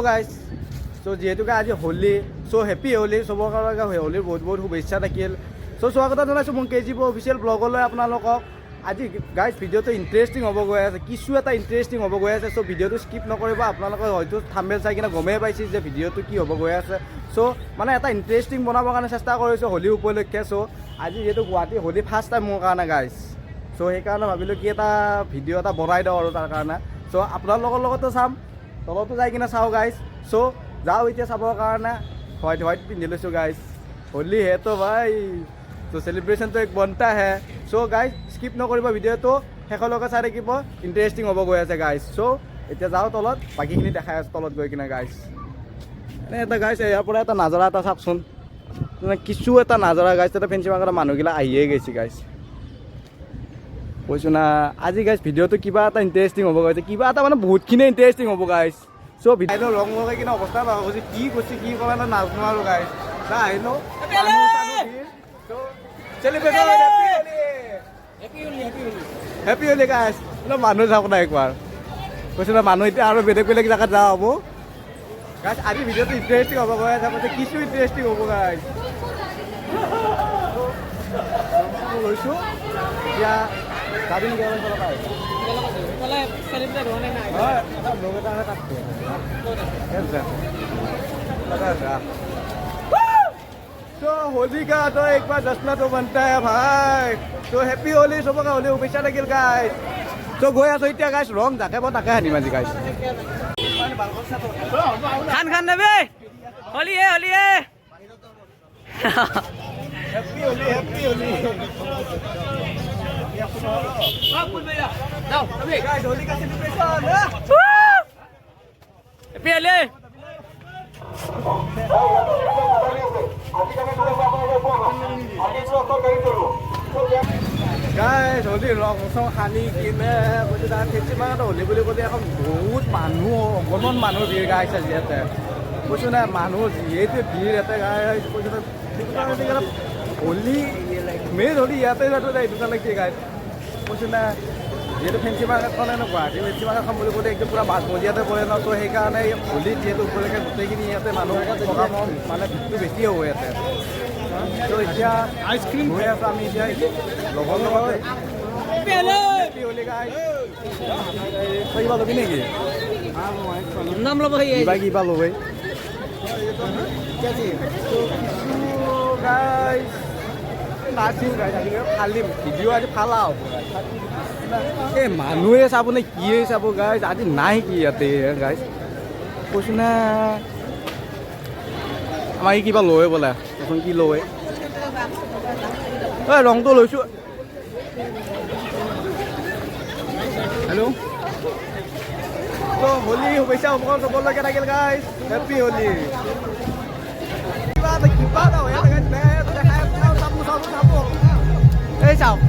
Guys চ' যিহেতুকে আজি হোলী চ' happy Holi চবৰ কাৰণে হোলীৰ বহুত বহুত শুভেচ্ছা থাকিল চ' স্বাগতম জনাইছোঁ মোৰ KGP অফিচিয়েল ব্লগলৈ আপোনালোকক আজি গাইজ ভিডিঅ'টো ইণ্টাৰেষ্টিং হ'ব গৈ আছে কিছু এটা ইণ্টাৰেষ্টিং হ'ব গৈ আছে চ' ভিডিঅ'টো স্কিপ নকৰিব আপোনালোকে হয়তো থাম্বনেইল চাই কিনে গমেই পাইছে যে ভিডিঅ'টো কি হ'ব গৈ আছে চ' মানে এটা ইণ্টাৰেষ্টিং বনাবৰ কাৰণে চেষ্টা কৰিছোঁ হোলী উপলক্ষে চ' আজি যিহেতু গুৱাহাটী হোলী ফাৰ্ষ্ট টাইম মোৰ কাৰণে গাইজ চ' সেইকাৰণে ভাবিলোঁ কি এটা ভিডিঅ' এটা বনাই দিওঁ আৰু তাৰ কাৰণে চ' আপোনালোকৰ লগতো চাম তলতো যাই কিনে চাওঁ গাইজ চ' যাওঁ এতিয়া চাবৰ কাৰণে হোৱাইট পিন্ধি লৈছোঁ গাইজ হোলী হে তো ভাই চ' চেলিব্ৰেশ্যনটো এক বনতা হে চ' গাইজ স্কিপ নকৰিব ভিডিঅ'টো শেষলৈকে চাই থাকিব ইণ্টাৰেষ্টিং হ'ব গৈ আছে গাইজ চ' এতিয়া যাওঁ তলত বাকীখিনি দেখাই আছোঁ তলত গৈ কিনে গাইজ এনে এটা গাইজ ইয়াৰ পৰা এটা নাজাৰা এটা চাওকচোন কিছু এটা নাজাৰা গাইজ তাতে ফেঞ্চি মাৰ্কেটৰ মানুহবিলাক আহিয়ে গৈছে গাইজ কৈছোঁ না আজি গাইজ ভিডিঅ'টো কিবা এটা ইণ্টাৰেষ্টিং হ'ব গৈছে কিবা এটা মানে বহুতখিনি ইণ্টাৰেষ্টিং হ'ব গাইজ চ' ভিডিঅ'টো ৰং লগাই কিনে অৱস্থা পাব কৈছে কি কৈছে কি কৰা নাই নাজানো আৰু গাইজ যা আহিলোঁ হেপী হোলী গাইজ মানুহ চাওক না একবাৰ কৈছোঁ না মানুহ এতিয়া আৰু বেলেগ বেলেগ জেগাত যাওঁ হ'ব গাইজ আজি ভিডিঅ'টো ইণ্টাৰেষ্টিং হ'ব গৈ আছে কৈছে কিছু ইণ্টাৰেষ্টিং হ'ব গাইজ লৈছোঁ এতিয়া গাড়ী কেৱল চলাপাই तो होली का तो एक बार जश्न तो बनता है भाई तो हैप्पी होली सबका होली शुभेच्छा থাকিল गाइस तो गई आছো এতিয়া गाइस रंग जाके ताके हानिम আজি गाइस खान खान देबे होली है हैप्पी होली जाओ अभी गाइस होली का celebration happy Holi guys Holi ৰং চং সানি কিনে কৈছোঁ তাৰ ফেঞ্চি মাৰ্কেটত হোলী বুলি ক'লে এখন বহুত মানুহ অগণন মানুহ ভিৰ গাইছ আজি ইয়াতে কৈছোঁ না মানুহ যিহেতু ভিৰ ইয়াতে গাইছ কৈছোঁ না হোলী মেইন হোলী ইয়াতে যাতে এইটো কাৰণে কি গাইছ কৈছোঁ না যিহেতু ফেঞ্চি মাৰ্কেটখন গুৱাহাটী ফেঞ্চি মাৰ্কেটখন বুলি ক'লে একদম পূৰা মাজমজিয়াতে পৰে ন ত' সেইকাৰণে হোলী যিহেতু উপলক্ষে গোটেইখিনি ইয়াতে মানুহ থকা মানে ভিৰটো বেছি হ'ব ইয়াতে ত' এতিয়া আইচক্ৰীম হৈ আছোঁ আমি এতিয়া লগৰ লগতে হোলী গাইছ কিবা ল'বি নেকি নাম ল'ব কিবা ল'বি গাইছ নাচিম গাইছ আজি ফালিম ভিডিঅ' আজি ফালা হ'ব এই মানুহে চাব নে কিয়ে চাব গাইছ আজি নাই কি ইয়াতে গাইছ কৈছোঁ না আমাৰ কিবা লয় বোলে কচোন কি লয় ঐ ৰংটো লৈছোঁ হেল্ল' তো হোলী শুভেচ্ছা উপকাৰ চবলৈকে থাকিল গাইছ হেপ্পী হোলী কিবা এটা হৈ আছে দেখাই চাব এই চাওক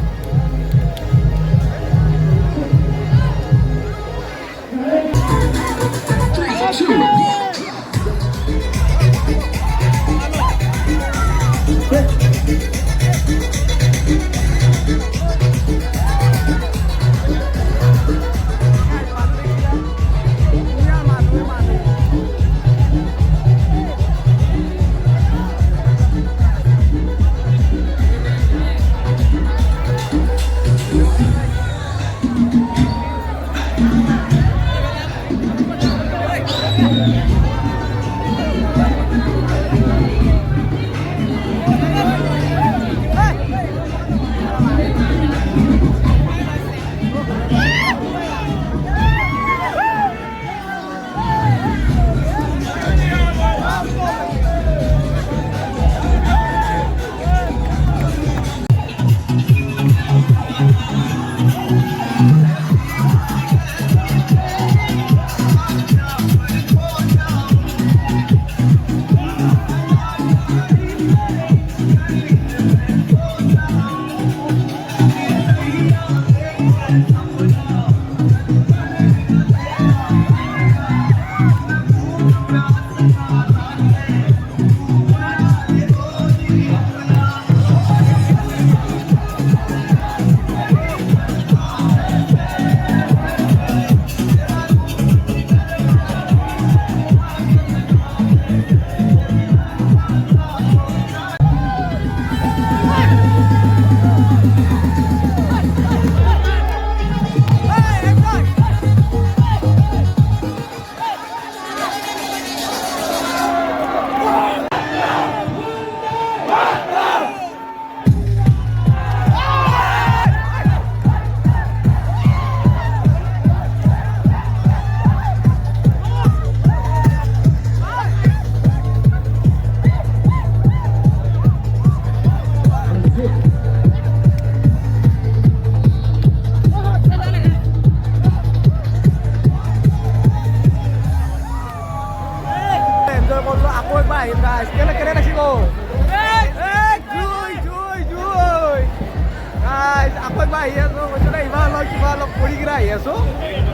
আহি আছোঁ কৈছোঁ না ইমান অলপ কিবা অলপ কৰি কিনে আহি আছোঁ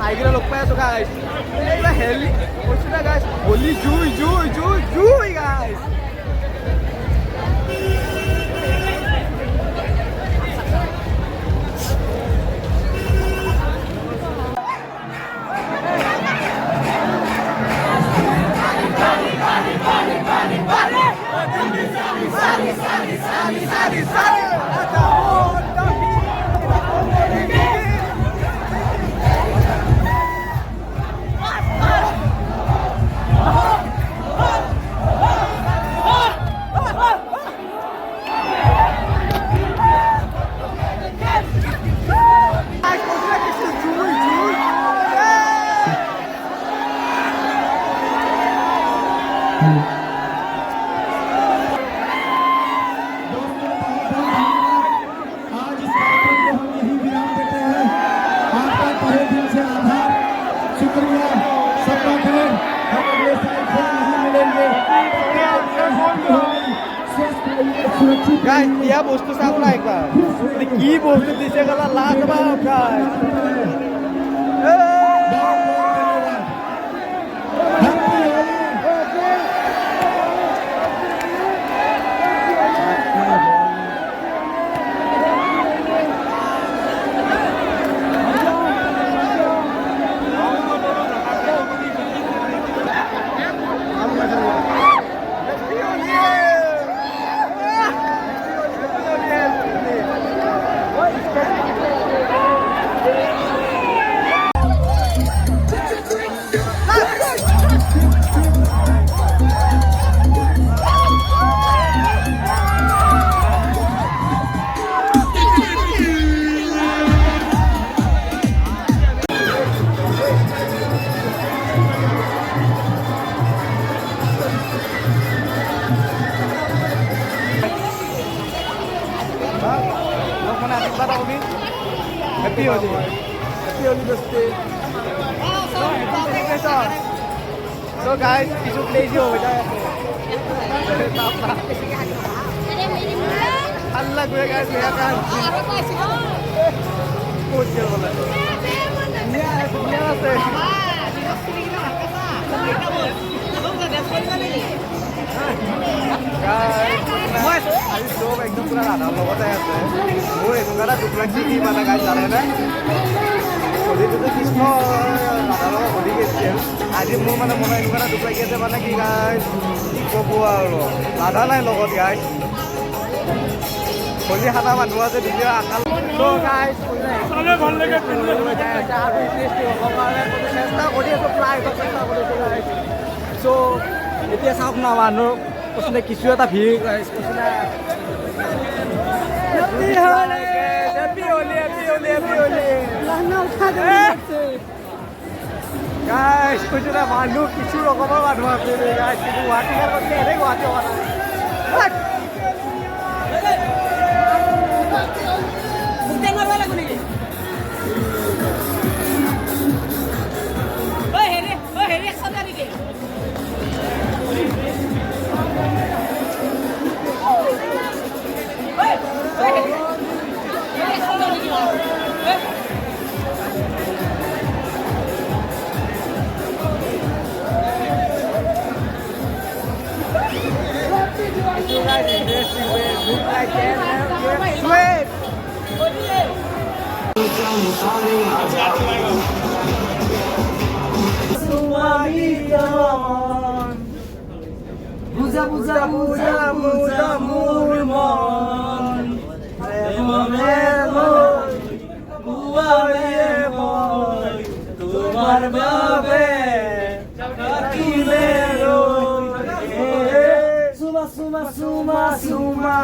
আহি কিনে লগ পাই আছোঁ গাইছ এইবিলাক হেলি কৈছোঁ না গাইছ হোলী জুই জুই জুই জুই গাইছ Guys, dia bosku supply kan. Ini bosku di segala last banget guys. Happy Holi. Happy Holi doste. So guys, কিছু crazy हो जाए अल्लाह को guys मेरा कान कोच कर बोला निया से guys আজি সব একদম পুরা রাধা লগতে আছে মোৰ এনেকুৱা টুকুৰা কি মানে গাইছ জানে না হলিটো কৃষ্ণ ৰাধাৰ লগত হলি গৈছিল আজি মোৰ মানে মনত এনেকুৱা টুকুৰা কি আছে মানে কি গাইছ কি ক'ব আৰু ৰাধা নাই লগত গাইছ হলি হাতা মানুহ আছে দুটা আকাল তো গাইছ চলে ভাল লাগে আৰু ইন্টাৰেষ্টিং হ'ব কাৰণে চেষ্টা কৰি আছোঁ প্ৰায় চেষ্টা কৰিছোঁ গাইছ চ' এতিয়া চাওক না মানুহ কৈছোঁ কিছু এটা ভিৰ গাইছ কৈছোঁ না Happy Holi! Happy Holi! Happy Holi! Happy Holi! Guys, কৈছোঁ না মানুহ কিছু ৰকমৰ মানুহ আছে গাইছ কিন্তু গুৱাহাটী কৈছে এনেই গুৱাহাটী হোৱা নাই Buza buza buza buza মোৰ মন মনে মই বুৱাৰে মই তোমাৰ বাবে থাকিলে সুমা সুমা সুমা সুমা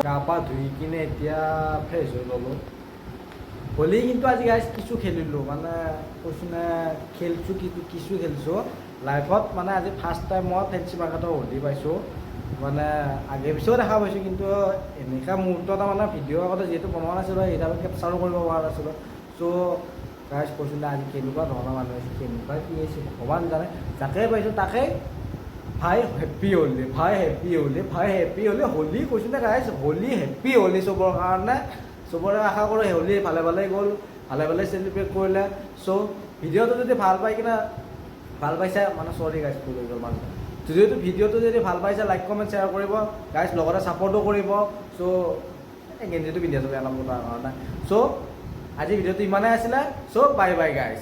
গা পা ধুই কিনে এতিয়া ফ্ৰেছ হৈ ল'লোঁ হলি কিন্তু আজি গাইছ কিছু খেলিলোঁ মানে কৈছোঁ না খেলছোঁ কিছু খেলিছোঁ লাইফত মানে আজি ফাৰ্ষ্ট টাইম মই ফেঞ্চি মাৰ্কেটৰ হলি পাইছোঁ মানে আগে পিছেও দেখা পাইছোঁ কিন্তু এনেকুৱা মুহূৰ্ত এটা মানে ভিডিঅ' আগতে যিহেতু বনোৱা নাছিলোঁ সেইডাল কেপচাৰো কৰিব পৰা নাছিলোঁ চ' গাইছ কৈছোঁ না আজি কেনেকুৱা ধৰণৰ মানুহ আছে কেনেকুৱা কি আছে ভগৱান জানে যাকে পাইছোঁ তাকে ভাই হেপ্পী হলি ভাই হেপ্পী হলি ভাই হেপ্পী হলি হলি কৈছোঁ না গাইছ হলি হেপ্পী হলি চবৰ কাৰণে চবৰে আশা কৰোঁ হোলী ভালে ভালে গ'ল, ভালে ভালে চেলিব্ৰেট কৰিলে। চ' ভিডিঅ'টো যদি ভাল পাই কিনে ভাল পাইছা মানে চৰি গাইজ ভুল হৈ গ'ল মানে যিহেতু ভিডিঅ'টো যদি ভাল পাইছে লাইক কমেণ্ট শ্বেয়াৰ কৰিব গাইজ, লগতে ছাপৰ্টো কৰিব। চ' গেঞ্জিটো পিন্ধি আছোঁ বেয়া নামৰ কাৰণে। চ' আজি ভিডিঅ'টো ইমানেই আছিলে। চ' বাই বাই গাইজ।